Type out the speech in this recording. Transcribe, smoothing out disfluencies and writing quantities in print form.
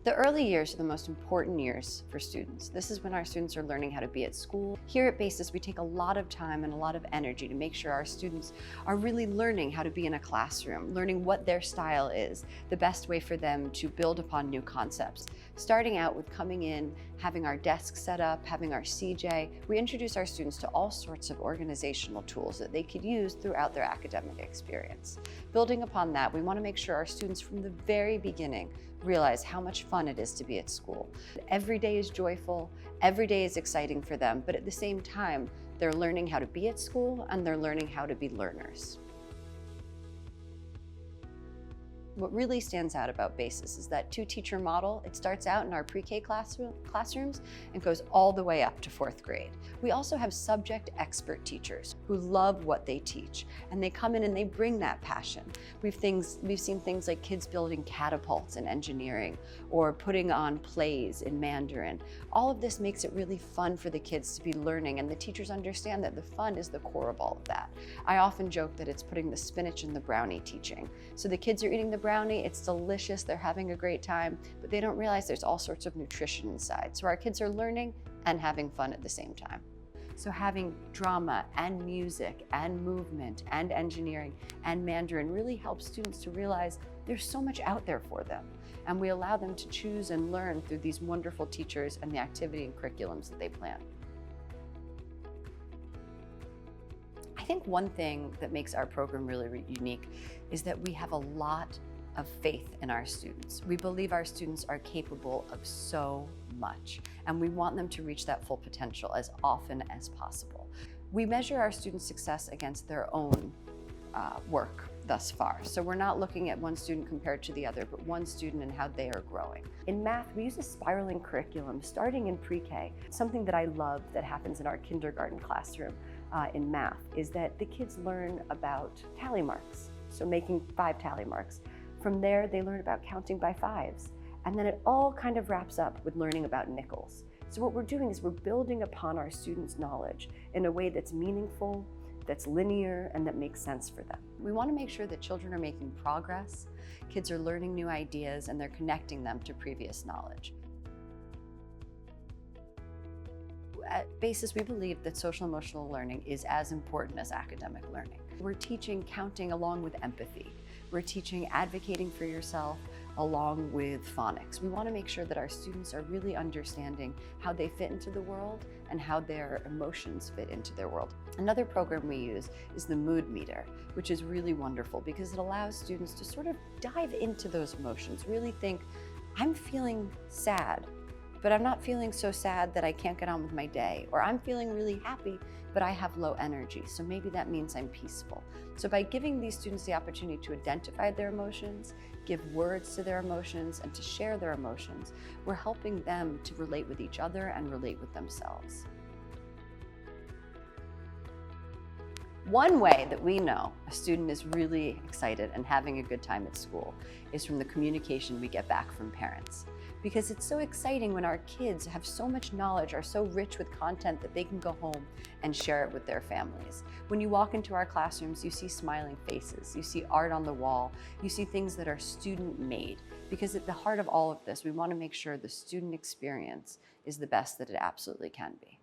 The early years are the most important years for students. This is when our students are learning how to be at school. Here at BASIS, we take a lot of time and a lot of energy to make sure our students are really learning how to be in a classroom, learning what their style is, the best way for them to build upon new concepts. Starting out with coming in, having our desks set up, having our CJ, we introduce our students to all sorts of organizational tools that they could use throughout their academic experience. Building upon that, we want to make sure our students from the very beginning realize how much fun it is to be at school. Every day is joyful, every day is exciting for them, but at the same time, they're learning how to be at school and they're learning how to be learners. What really stands out about BASIS is that two-teacher model. It starts out in our pre-K classrooms and goes all the way up to 4th grade. We also have subject expert teachers who love what they teach, and they come in and they bring that passion. We've seen things like kids building catapults in engineering or putting on plays in Mandarin. All of this makes it really fun for the kids to be learning, and the teachers understand that the fun is the core of all of that. I often joke that it's putting the spinach in the brownie teaching. So the kids are eating the brownie, it's delicious, they're having a great time, but they don't realize there's all sorts of nutrition inside. So our kids are learning and having fun at the same time. So having drama and music and movement and engineering and Mandarin really helps students to realize there's so much out there for them. And we allow them to choose and learn through these wonderful teachers and the activity and curriculums that they plan. I think one thing that makes our program really unique is that we have a lot of faith in our students. We believe our students are capable of so much, and we want them to reach that full potential as often as possible. We measure our students' success against their own work thus far. So we're not looking at one student compared to the other, but one student and how they are growing. In math, we use a spiraling curriculum starting in pre-K. Something that I love that happens in our kindergarten classroom in math is that the kids learn about tally marks, so making 5 tally marks. From there, they learn about counting by 5s. And then it all kind of wraps up with learning about nickels. So what we're doing is we're building upon our students' knowledge in a way that's meaningful, that's linear, and that makes sense for them. We want to make sure that children are making progress, kids are learning new ideas, and they're connecting them to previous knowledge. At BASIS, we believe that social emotional learning is as important as academic learning. We're teaching counting along with empathy. We're teaching advocating for yourself along with phonics. We want to make sure that our students are really understanding how they fit into the world and how their emotions fit into their world. Another program we use is the mood meter, which is really wonderful because it allows students to sort of dive into those emotions, really think, I'm feeling sad, but I'm not feeling so sad that I can't get on with my day, or I'm feeling really happy, but I have low energy, so maybe that means I'm peaceful. So by giving these students the opportunity to identify their emotions, give words to their emotions, and to share their emotions, we're helping them to relate with each other and relate with themselves. One way that we know a student is really excited and having a good time at school is from the communication we get back from parents. Because it's so exciting when our kids have so much knowledge, are so rich with content that they can go home and share it with their families. When you walk into our classrooms, you see smiling faces, you see art on the wall, you see things that are student-made. Because at the heart of all of this, we want to make sure the student experience is the best that it absolutely can be.